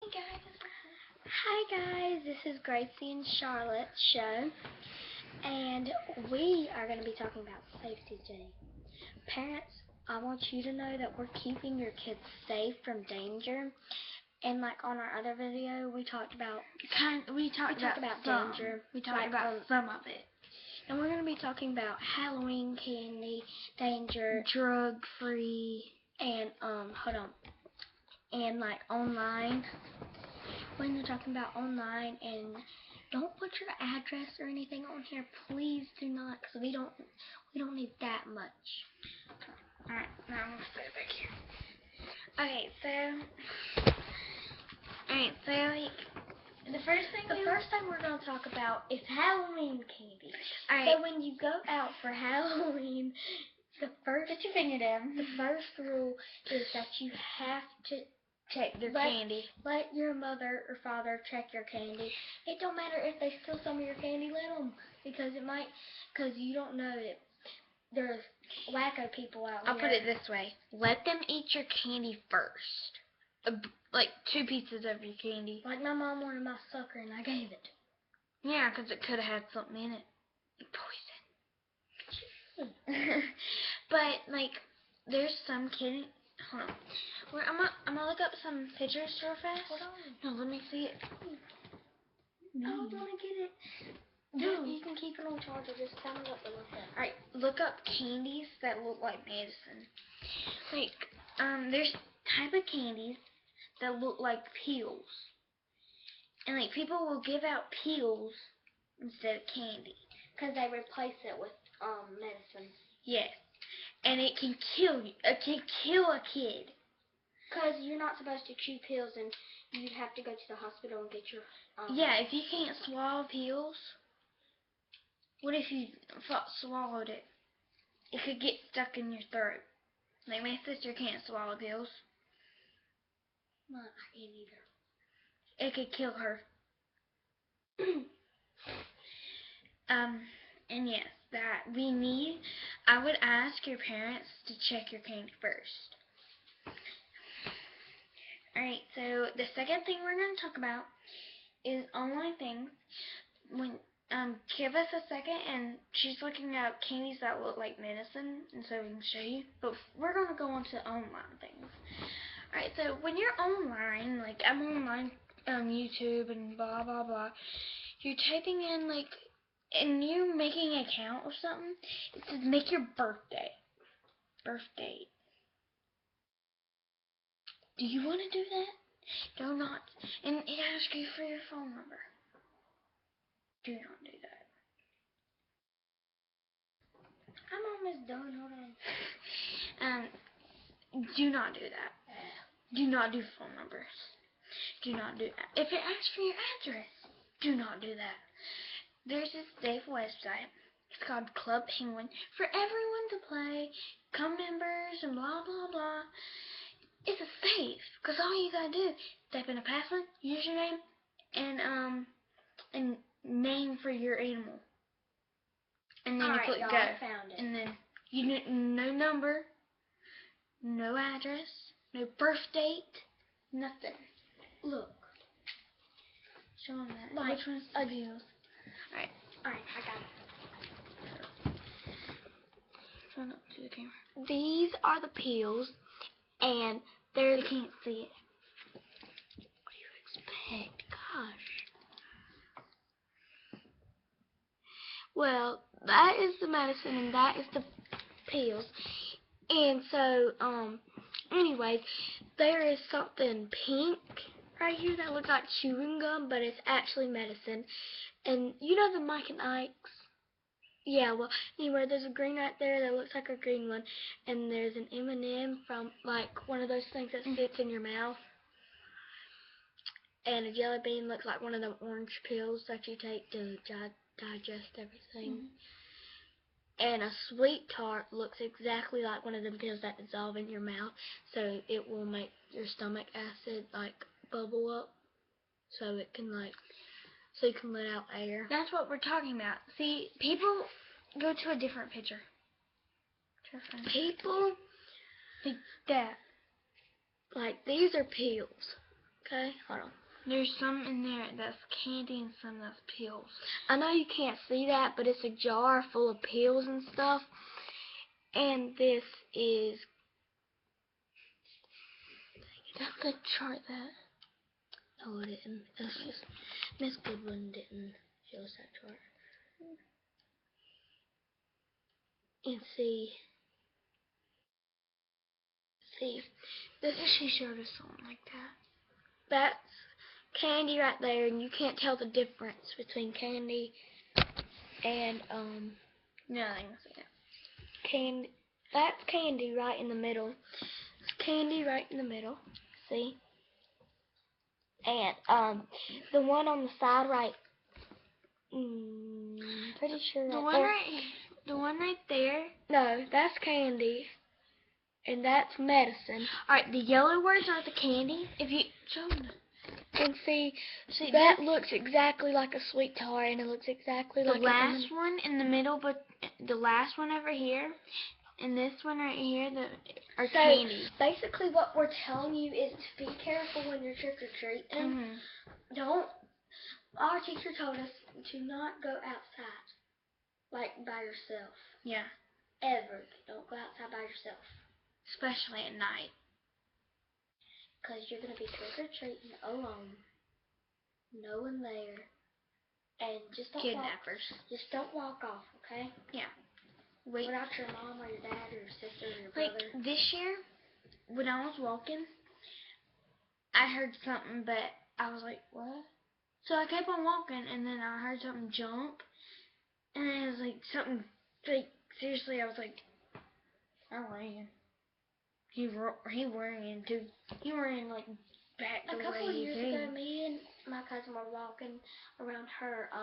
Hi guys, this is Gracie and Charlotte's show, and we are going to be talking about safety today. Parents, I want you to know that we're keeping your kids safe from danger. And like on our other video, we talked about danger. We talked about some of it. And we're going to be talking about Halloween candy, danger, drug-free, and and like online. When you're talking about online, and don't put your address or anything on here, please do not, because we don't need that much. Alright, now I'm gonna put it back here. The first thing we're gonna talk about is Halloween candy. Alright. So when you go out for Halloween, put your finger down. The first rule is that you have to check their candy. Let your mother or father check your candy. It don't matter if they steal some of your candy, let them, because you don't know that there's wacko people out here. I'll put it this way: let them eat your candy first, like 2 pieces of your candy. Like my mom wanted my sucker and I gave it. Yeah, because it could have had something in it, poison. But like, there's some kids. Hold on. I'm gonna look up some pictures real fast. Hold on. No, let me see it. I don't want to get it. Dude, you can keep it on charger. Just tell me what to look at. Alright, look up candies that look like medicine. Like, there's type of candies that look like pills. And like, people will give out pills instead of candy. Because they replace it with medicine. Yes. And it can kill you. It can kill a kid. Because you're not supposed to chew pills, and you'd have to go to the hospital and get your... yeah, if you can't swallow pills, what if you swallowed it? It could get stuck in your throat. Like, my sister can't swallow pills. No, I can't either. It could kill her. And yes, I would ask your parents to check your candy first. Alright, so the second thing we're going to talk about is online things. Give us a second, and she's looking up candies that look like medicine, and so we can show you. But we're going to go on to online things. Alright, so when you're online, like I'm online on YouTube and blah blah blah, you're typing in like, and you're making an account or something, it says make your birthday. Birth date. Do you want to do that? Do not. And it asks you for your phone number. Do not do that. I'm almost done. Hold on. Do not do that. Do not do phone numbers. Do not do that. If it asks for your address, do not do that. There's this safe website. It's called Club Penguin for everyone to play, come members, and blah blah blah. It's safe, because all you gotta do is type in a password, username, and name for your animal. And then you click go. I found it. And then no number, no address, no birth date, nothing. Look. Show them that. Like, which one's the pills? Alright, I got it. Turn up to the camera. These are the pills, and you can't see it. What do you expect? Gosh. Well, that is the medicine, and that is the pills. And so, anyways, there is something pink right here that looks like chewing gum, but it's actually medicine. And you know the Mike and Ike's? Yeah, well, anyway, there's a green right there that looks like a green one, and there's an M&M from, like, one of those things that sits in your mouth. And a jelly bean looks like one of them orange pills that you take to digest everything. And a sweet tart looks exactly like one of them pills that dissolve in your mouth, so it will make your stomach acid, like, bubble up, so it can, like, so you can let out air. That's what we're talking about. See, people go to a different picture. People like that. Like, these are pills. Okay, hold on. There's some in there that's candy and some that's pills. I know you can't see that, but it's a jar full of pills and stuff. And this is... Did I chart that? No, it didn't. It's just... Miss Goodwin didn't show us that chart. And see... This She showed us something like that. That's candy right there, and you can't tell the difference between candy and No, I can see it. candy. That's candy right in the middle. It's candy right in the middle. See? And the one on the side right. Pretty sure The right one there. the one right there. No, that's candy, and that's medicine. All right, the yellow words are the candy. If you show them. And see that this, looks exactly like a sweet tar, and it looks exactly the like last one in the middle, but the last one over here, and this one right here, are candy. Basically, what we're telling you is to be careful when you're trick or treating. Don't. Our teacher told us to not go outside, like by yourself. Yeah. Ever. Don't go outside by yourself. Especially at night. Because you're going to be trick-or-treating alone. No one there. And just don't Kidnappers. Just don't walk off, okay? Yeah. Wait. Without your mom or your dad or your sister or your brother. Like, this year, when I was walking, I heard something, but I was like, what? So I kept on walking, and then I heard something jump. And it was like something, like, seriously, I was like, I ran. He ran too. He ran like back the way he came. A couple of years ago, me and my cousin were walking around her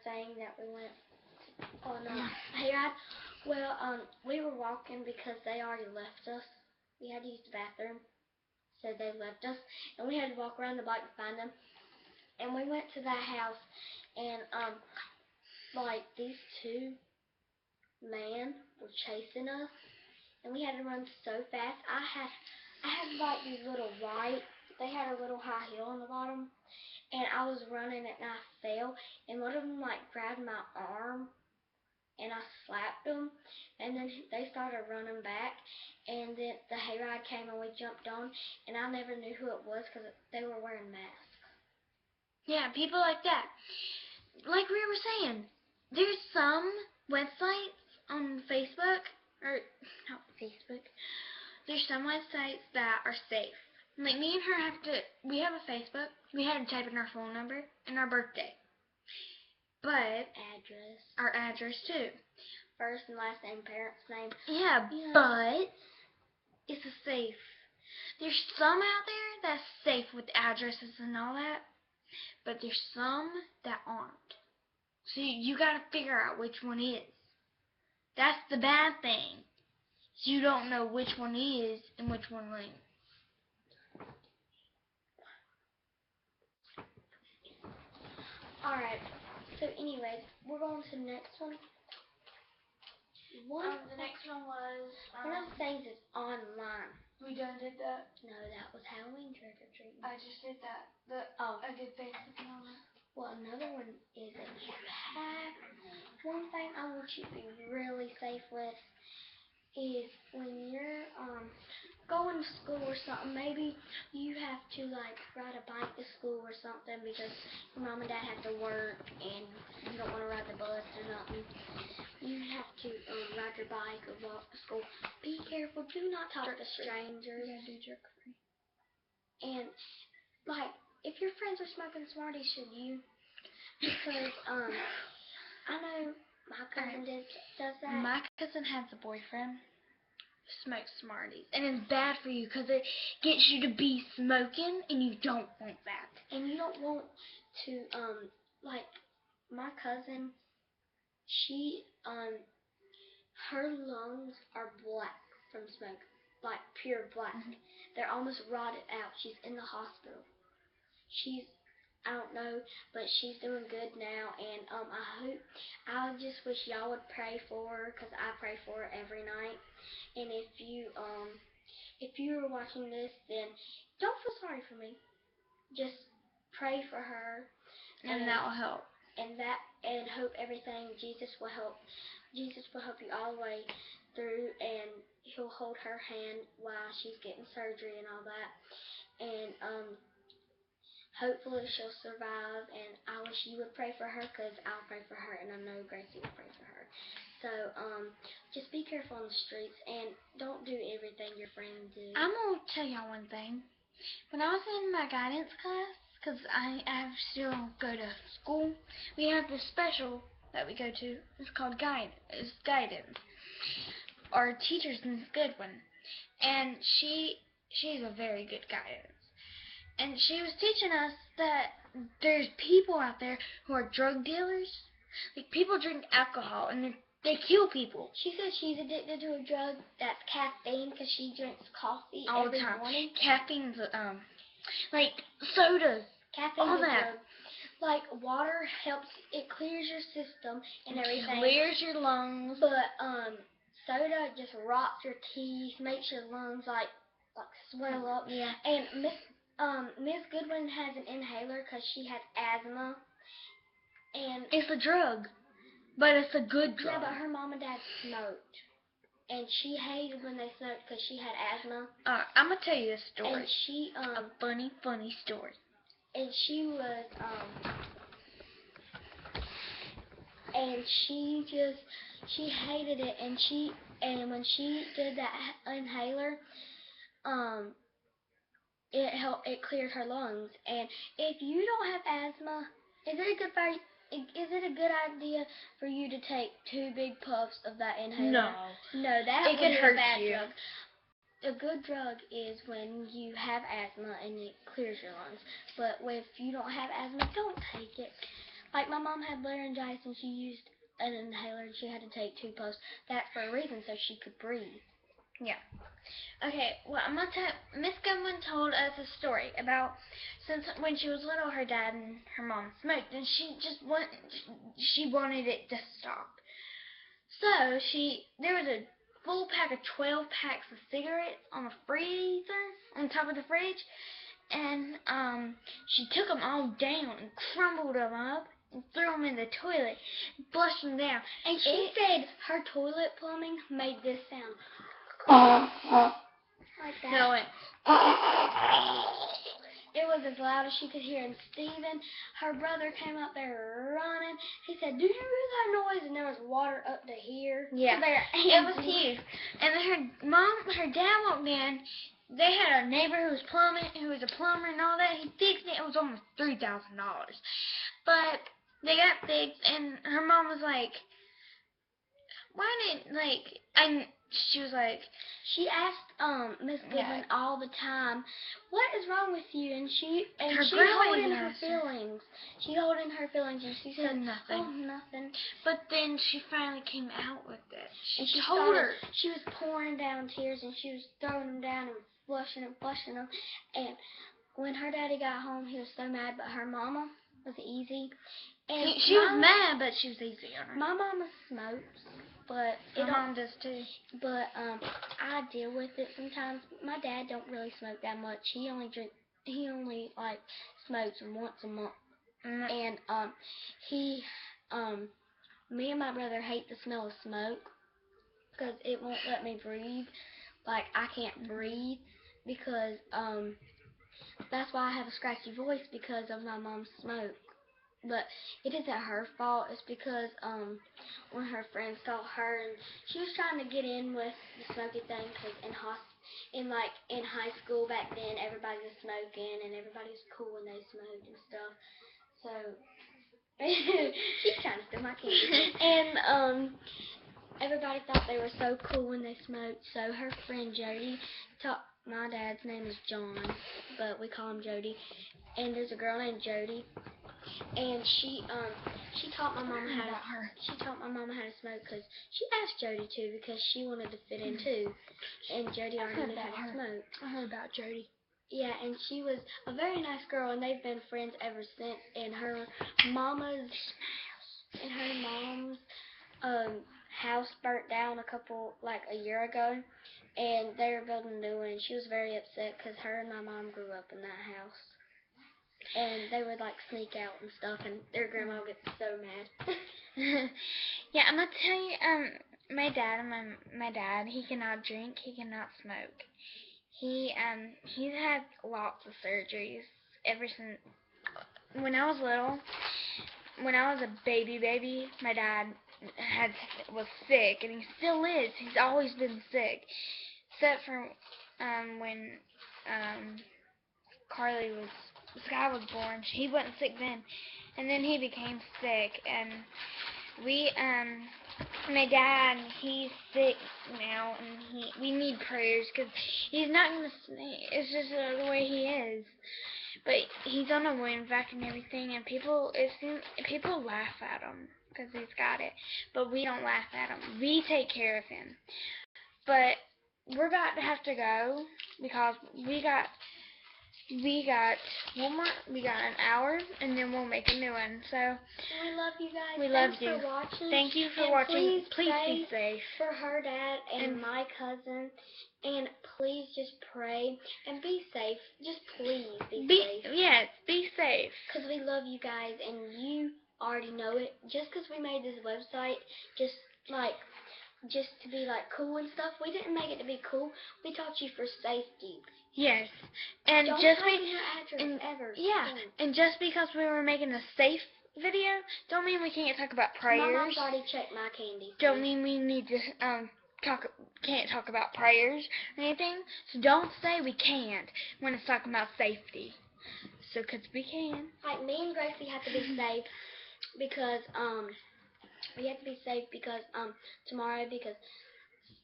saying that we went on a hayride. Well, we were walking because they already left us. We had to use the bathroom, so they left us, and we had to walk around the block to find them. And we went to that house, and like these two men were chasing us. And we had to run so fast. I had like these little they had a little high heel on the bottom. And I was running and I fell. And one of them like grabbed my arm. And I slapped them. And then they started running back. And then the hayride came and we jumped on. And I never knew who it was because they were wearing masks. Yeah, people like that. Like we were saying, there's some websites on Facebook. Or, not Facebook. There's some websites that are safe. Like, me and her we have a Facebook. We had to type in our phone number and our birthday. But, our address too. First and last name, parents' name. Yeah, but, it's a safe. There's some out there that's safe with addresses and all that. But there's some that aren't. So, you gotta figure out which one is. That's the bad thing. So you don't know which one is and which one ain't. Alright. So anyways, we're going to the next one. The next one was one of the things is online. We done did that? No, that was Halloween trick or treating. I just did that. I did Facebook and all that. Well, another one is that you have one thing I want you to be really safe with is when you're going to school or something. Maybe you have to like ride a bike to school or something because your mom and dad have to work and you don't want to ride the bus or nothing. You have to ride your bike or walk to school. Be careful. Do not talk to strangers. Yeah, do jerk free. And like, if your friends are smoking Smarties, should you? Because I know my cousin does that. My cousin has a boyfriend who smokes Smarties, and it's bad for you because it gets you to be smoking, and you don't want that. And you don't want to like my cousin. She her lungs are black from smoke, like pure black. They're almost rotted out. She's in the hospital. I don't know, but she's doing good now, and I just wish y'all would pray for her, because I pray for her every night. And if you if you are watching this, then don't feel sorry for me. Just pray for her, And that will help. And hope everything. Jesus will help you all the way through, and He'll hold her hand while she's getting surgery and all that. And hopefully she'll survive. And I wish you would pray for her, because I'll pray for her, and I know Gracie will pray for her. So just be careful on the streets, and don't do everything your friends do. I'm gonna tell y'all one thing. When I was in my guidance class, because I still go to school, we have this special that we go to. It's called guidance. Our teacher's Miss Goodwin, and she's a very good guidance. And she was teaching us that there's people out there who are drug dealers. Like, people drink alcohol and they kill people. She said she's addicted to a drug that's caffeine, because she drinks coffee all every the time. morning. Caffeine's like sodas. Caffeine's all a that. drug. Like, water helps, it clears your system and everything. Clears your lungs. But soda just rots your teeth, makes your lungs like swell up. Yeah. And Miss Goodwin has an inhaler because she has asthma. And it's a drug, but it's a good drug. Yeah, but her mom and dad smoked, and she hated when they smoked because she had asthma. I'm gonna tell you a story. And she a funny story. And she was and she hated it, and when she did that inhaler, it cleared her lungs. And if you don't have asthma, is it a good idea for you to take 2 big puffs of that inhaler? No, that it would could be hurt a bad you. drug. A good drug is when you have asthma and it clears your lungs. But if you don't have asthma, don't take it. Like, my mom had laryngitis and she used an inhaler and she had to take 2 puffs. That's for a reason, so she could breathe. Yeah. Okay, well, I'm gonna tell. Miss Goodwin told us a story about since when she was little, her dad and her mom smoked, and she wanted it to stop. So there was a full pack of 12 packs of cigarettes on the freezer on top of the fridge, and she took them all down and crumbled them up and threw them in the toilet, and flushed them down. And she said her toilet plumbing made this sound. Like that. No, it was as loud as she could hear. And Steven, her brother, came up there running. He said, "Do you hear that noise?" And there was water up to here. Yeah, it was huge. And her dad walked in. They had a neighbor who was a plumber and all that. He fixed it. It was almost $3,000. But they got fixed, and her mom was like, she was like, she asked Miss Goodwin all the time, "What is wrong with you?" And she held in her feelings. She held in her feelings, and she said nothing. "Oh, nothing." But then she finally came out with it. She told her. She was pouring down tears, and she was throwing them down and flushing them. And when her daddy got home, he was so mad, but her mama was easy. And she was mad, but she was easy on her. My mama smokes, but my mom does too. But I deal with it sometimes. My dad don't really smoke that much. He only smokes once a month. And me and my brother hate the smell of smoke because it won't let me breathe. Like, I can't breathe because that's why I have a scratchy voice, because of my mom's smoke. But it isn't her fault. It's because when her friends saw her, and she was trying to get in with the smoky thing, because in high school back then, everybody was smoking and everybody was cool when they smoked and stuff. So she's trying to steal my candy. And everybody thought they were so cool when they smoked. So her friend Jody my dad's name is John, but we call him Jody. And there's a girl named Jody. And she taught my mama how to smoke, because she asked Jody to, because she wanted to fit in too. And Jody already knew how to smoke. I heard about Jody. Yeah, and she was a very nice girl, and they've been friends ever since. And her mom's house burnt down a year ago, and they were building a new one, and she was very upset because her and my mom grew up in that house. And they would like sneak out and stuff, and their grandma gets so mad. Yeah, I'm gonna tell you, my dad, he cannot drink, he cannot smoke. He's had lots of surgeries ever since when I was little. When I was a baby, my dad was sick, and he still is. He's always been sick, except for when Sky was born. He wasn't sick then, and then he became sick, and we my dad, he's sick now, and we need prayers because he's not gonna. It's just the way he is. But he's on a wound vac and everything, and people laugh at him because he's got it, but we don't laugh at him. We take care of him. But we're about to have to go because we got one more. We got an hour, and then we'll make a new one. So we love you guys. We love you. Thanks for watching. Thank you for watching. Please be safe. For her dad and my cousin, and please just pray and be safe. Just please be safe. Yes, be safe. Because we love you guys, and you already know it. Just because we made this website, just to be like cool and stuff, we didn't make it to be cool. We taught you for safety. Yes, and Don't just type in your address ever. Yeah, and just because we were making a safe video, don't mean we can't talk about prayers. My mom's already checked my candy. Don't mean we need to can't talk about prayers or anything. So don't say we can't when it's talking about safety. So, 'cause we can. Like me and Gracie have to be safe because tomorrow because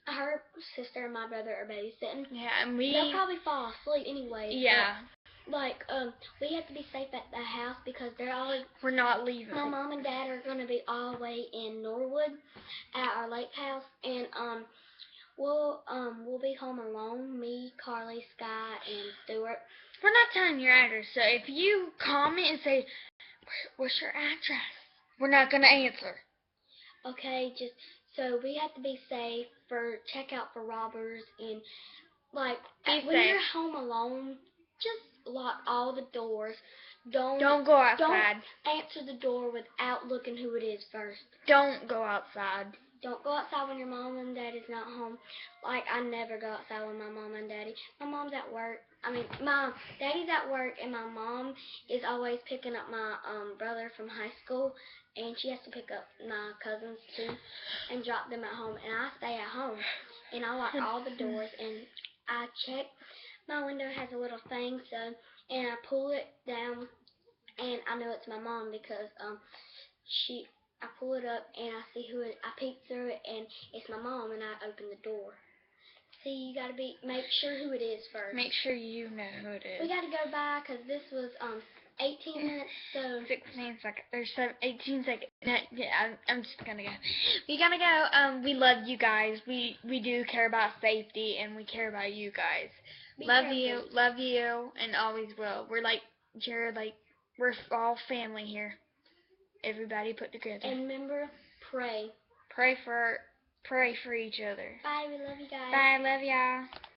her sister and my brother are babysitting. Yeah, and they'll probably fall asleep anyway. Yeah. But, we have to be safe at the house because we're not leaving. My mom and dad are gonna be all the way in Norwood at our lake house, and we'll be home alone. Me, Carly, Sky, and Stuart. We're not telling your address, so if you comment and say, "What's your address?" we're not gonna answer. Okay, so we have to be safe check out for robbers, and when you're home alone, just lock all the doors. Don't go outside. Don't answer the door without looking who it is first. Don't go outside. Don't go outside when your mom and daddy's not home. Like, I never go outside with my mom and daddy. My mom's at work. My daddy's at work, and my mom is always picking up my brother from high school, and she has to pick up my cousins too and drop them at home, and I stay at home, and I lock all the doors, and I check. My window has a little thing, and I pull it down, and I know it's my mom because I pull it up, and I see I peek through it, and it's my mom, and I open the door. See, you gotta make sure who it is first. Make sure you know who it is. We gotta go by, because this was 18 minutes, so 16 seconds. There's 18 seconds. Yeah, I'm just gonna go. We gotta go. We love you guys. We do care about safety, and we care about you guys. Love you, and always will. We're we're all family here. Everybody put together. And remember, pray. Pray for each other. Bye. We love you guys. Bye. Love y'all.